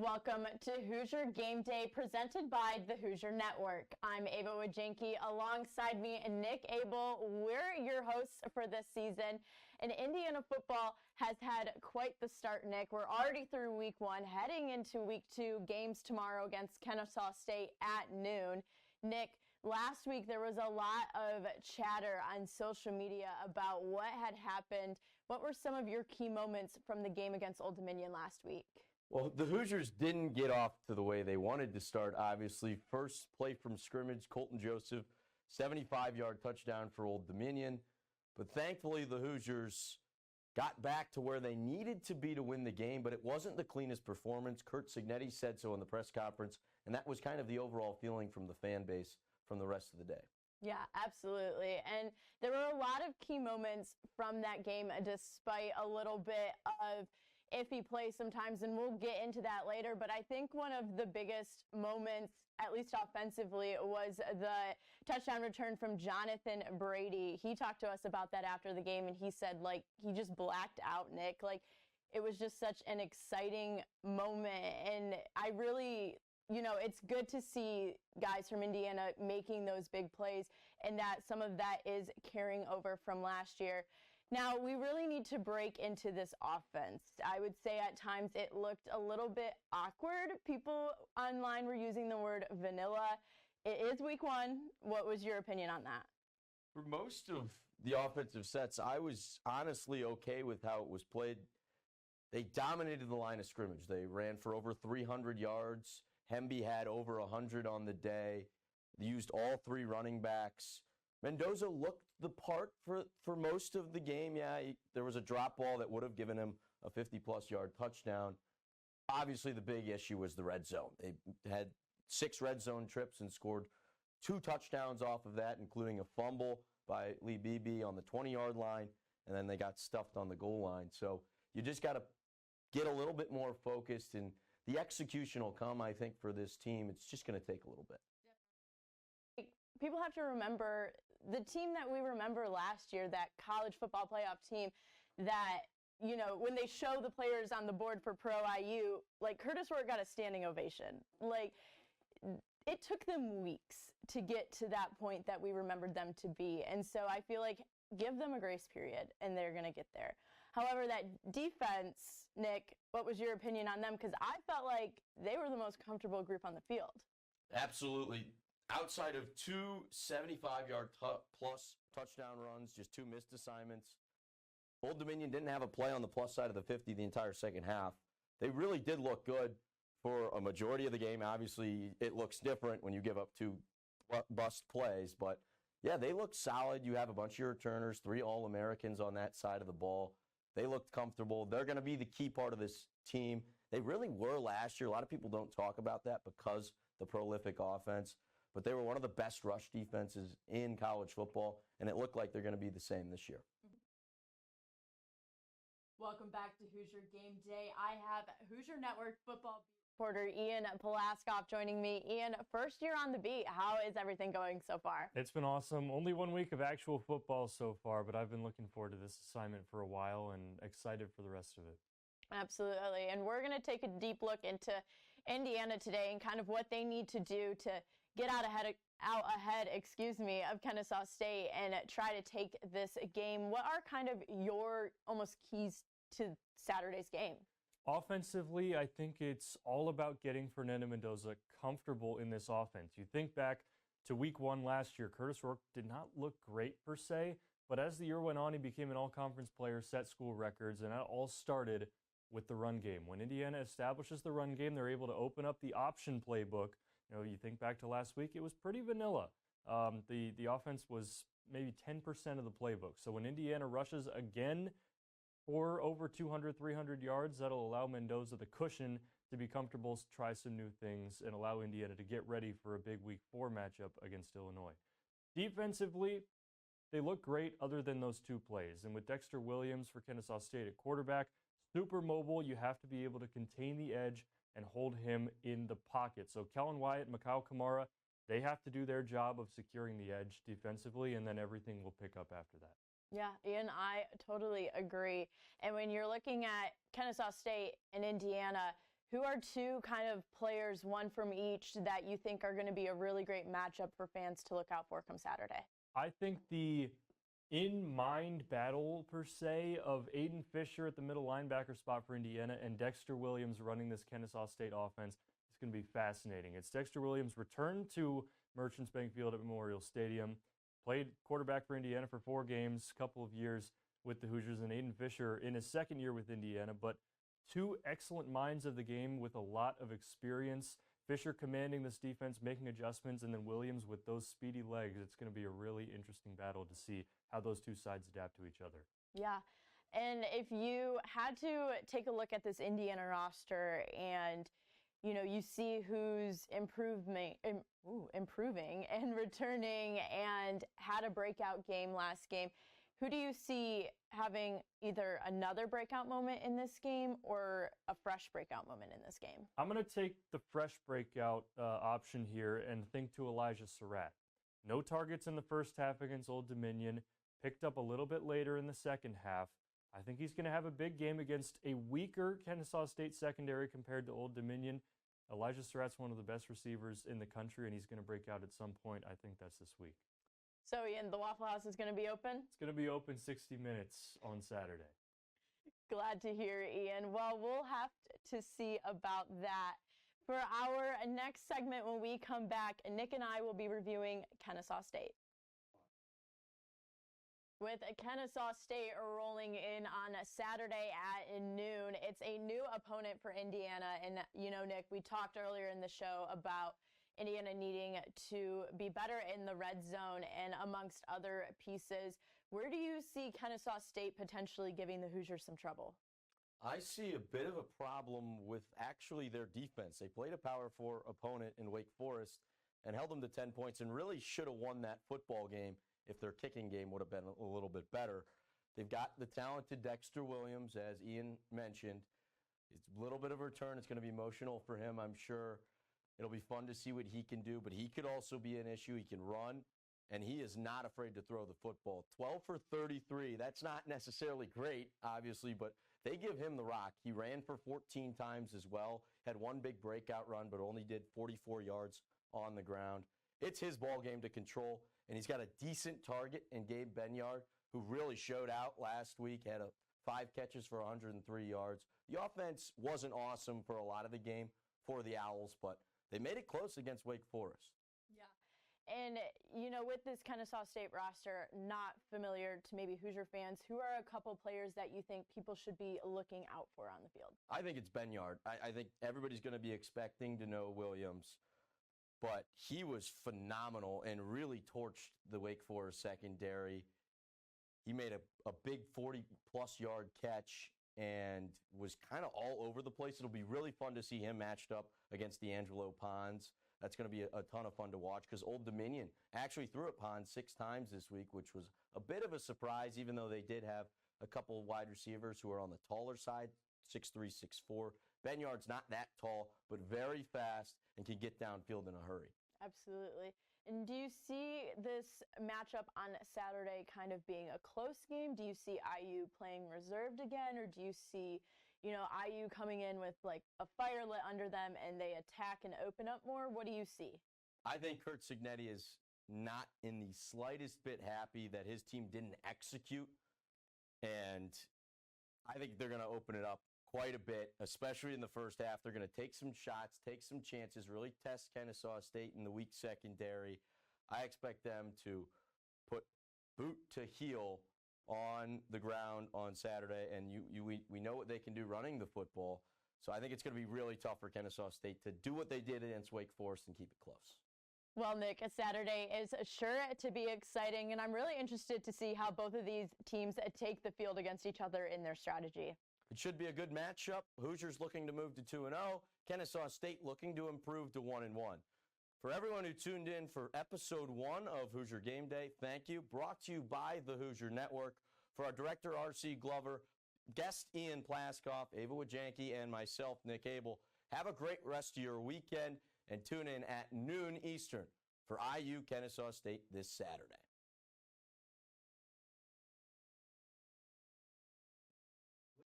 Welcome to Hoosier Game Day presented by the Hoosier Network. I'm Abel Wegenke. Alongside me and Nick Abel, we're your hosts for this season. And Indiana football has had quite the start, Nick. We're already through week one, heading into week two, games tomorrow against Kennesaw State at noon. Nick, last week there was a lot of chatter on social media about what had happened. What were some of your key moments from the game against Old Dominion last week? Well, the Hoosiers didn't get off to the way they wanted to start, obviously. First play from scrimmage, Colton Joseph, 75-yard touchdown for Old Dominion. But thankfully, the Hoosiers got back to where they needed to be to win the game, but it wasn't the cleanest performance. Curt Cignetti said so in the press conference, and that was kind of the overall feeling from the fan base from the rest of the day. Yeah, absolutely. And there were a lot of key moments from that game, despite a little bit of iffy play sometimes, and we'll get into that later. But I think one of the biggest moments, at least offensively, was the touchdown return from Jonathan Brady. He talked to us about that after the game, and he said, he just blacked out, Nick. It was just such an exciting moment. And I really, it's good to see guys from Indiana making those big plays, and that some of that is carrying over from last year. Now, we really need to break into this offense. I would say at times it looked a little bit awkward. People online were using the word vanilla. It is week one. What was your opinion on that? For most of the offensive sets, I was honestly okay with how it was played. They dominated the line of scrimmage. They ran for over 300 yards. Hemby had over 100 on the day. They used all three running backs. Mendoza looked the part for most of the game. Yeah, there was a drop ball that would have given him a 50-plus yard touchdown. Obviously, the big issue was the red zone. They had 6 red zone trips and scored 2 touchdowns off of that, including a fumble by Lee Beebe on the 20-yard line, and then they got stuffed on the goal line. So you just got to get a little bit more focused, and the execution will come, I think, for this team. It's just going to take a little bit. People have to remember the team that we remember last year, that college football playoff team that, when they show the players on the board for Pro IU, Curtis Rourke got a standing ovation. It took them weeks to get to that point that we remembered them to be. And so I feel like give them a grace period and they're going to get there. However, that defense, Nick, what was your opinion on them? Because I felt like they were the most comfortable group on the field. Absolutely. Outside of 2 75-yard plus touchdown runs, just 2 missed assignments, Old Dominion didn't have a play on the plus side of the 50 the entire second half. They really did look good for a majority of the game. Obviously, it looks different when you give up 2 bust plays. But, yeah, they looked solid. You have a bunch of your returners, 3 All-Americans on that side of the ball. They looked comfortable. They're going to be the key part of this team. They really were last year. A lot of people don't talk about that because the prolific offense. But they were one of the best rush defenses in college football, and it looked like they're going to be the same this year. Welcome back to Hoosier Game Day. I have Hoosier Network football reporter Ian Plaskoff joining me. Ian, first year on the beat. How is everything going so far? It's been awesome. Only 1 week of actual football so far, but I've been looking forward to this assignment for a while and excited for the rest of it. Absolutely. And we're going to take a deep look into Indiana today and kind of what they need to do to get out ahead, of Kennesaw State and try to take this game. What are kind of your almost keys to Saturday's game? Offensively, I think it's all about getting Fernando Mendoza comfortable in this offense. You think back to week 1 last year, Curtis Rourke did not look great per se, but as the year went on, he became an all-conference player, set school records, and that all started with the run game. When Indiana establishes the run game, they're able to open up the option playbook. You think back to last week, it was pretty vanilla. The offense was maybe 10% of the playbook. So when Indiana rushes again for over 200, 300 yards, that'll allow Mendoza the cushion to be comfortable, try some new things, and allow Indiana to get ready for a big week 4 matchup against Illinois. Defensively, they look great other than those 2 plays. And with Dexter Williams for Kennesaw State at quarterback, super mobile, you have to be able to contain the edge and hold him in the pocket. So Kellen Wyatt and Mikal Kamara, they have to do their job of securing the edge defensively, and then everything will pick up after that. Yeah, Ian, I totally agree. And when you're looking at Kennesaw State and Indiana, Who are two kind of players, one from each, that you think are going to be a really great matchup for fans to look out for come Saturday? I think the in-mind battle, per se, of Aiden Fisher at the middle linebacker spot for Indiana and Dexter Williams running this Kennesaw State offense is going to be fascinating. It's Dexter Williams' return to Merchants Bank Field at Memorial Stadium, played quarterback for Indiana for 4 games, a couple of years with the Hoosiers, and Aiden Fisher in his second year with Indiana, but 2 excellent minds of the game with a lot of experience. Fisher commanding this defense, making adjustments, and then Williams with those speedy legs. It's going to be a really interesting battle to see how those two sides adapt to each other. Yeah. And if you had to take a look at this Indiana roster and, you see who's improving and returning and had a breakout game last game, who do you see having either another breakout moment in this game or a fresh breakout moment in this game? I'm going to take the fresh breakout option here and think to Elijah Surratt. No targets in the first half against Old Dominion, picked up a little bit later in the second half. I think he's going to have a big game against a weaker Kennesaw State secondary compared to Old Dominion. Elijah Surratt's one of the best receivers in the country, and he's going to break out at some point. I think that's this week. So, Ian, the Waffle House is going to be open? It's going to be open 60 minutes on Saturday. Glad to hear, Ian. Well, we'll have to see about that. For our next segment, when we come back, Nick and I will be reviewing Kennesaw State. With Kennesaw State rolling in on Saturday at noon, it's a new opponent for Indiana. And, Nick, we talked earlier in the show about Indiana needing to be better in the red zone and amongst other pieces. Where do you see Kennesaw State potentially giving the Hoosiers some trouble? I see a bit of a problem with actually their defense. They played a Power 4 opponent in Wake Forest and held them to 10 points and really should have won that football game if their kicking game would have been a little bit better. They've got the talented Dexter Williams, as Ian mentioned. It's a little bit of a return. It's going to be emotional for him, I'm sure. It'll be fun to see what he can do, but he could also be an issue. He can run, and he is not afraid to throw the football. 12 for 33, that's not necessarily great, obviously, but they give him the rock. He ran for 14 times as well, had one big breakout run, but only did 44 yards on the ground. It's his ball game to control, and he's got a decent target in Gabe Benyard, who really showed out last week, had 5 catches for 103 yards. The offense wasn't awesome for a lot of the game for the Owls, but they made it close against Wake Forest. Yeah. And, with this Kennesaw State roster, not familiar to maybe Hoosier fans, who are a couple players that you think people should be looking out for on the field? I think it's Benyard. I think everybody's going to be expecting to know Williams, but he was phenomenal and really torched the Wake Forest secondary. He made a big 40-plus yard catch and was kind of all over the place. It'll be really fun to see him matched up against D'Angelo Pons. That's going to be a ton of fun to watch because Old Dominion actually threw at Pons 6 times this week, which was a bit of a surprise, even though they did have a couple of wide receivers who are on the taller side, 6'3", 6'4". Benyard's not that tall, but very fast and can get downfield in a hurry. Absolutely. And do you see this matchup on Saturday kind of being a close game? Do you see IU playing reserved again, or do you see, IU coming in with like a fire lit under them and they attack and open up more? What do you see? I think Curt Cignetti is not in the slightest bit happy that his team didn't execute, and I think they're going to open it up quite a bit, especially in the first half. They're going to take some shots, take some chances, really test Kennesaw State in the weak secondary. I expect them to put boot to heel on the ground on Saturday, and we know what they can do running the football. So I think it's going to be really tough for Kennesaw State to do what they did against Wake Forest and keep it close. Well, Nick, Saturday is sure to be exciting, and I'm really interested to see how both of these teams take the field against each other in their strategy. It should be a good matchup. Hoosiers looking to move to 2-0. Kennesaw State looking to improve to 1-1. For everyone who tuned in for episode 1 of Hoosier Game Day, thank you. Brought to you by the Hoosier Network. For our director, R.C. Glover, guest Ian Plaskoff, Abel Wegenke, and myself, Nick Abel, have a great rest of your weekend and tune in at noon Eastern for IU Kennesaw State this Saturday.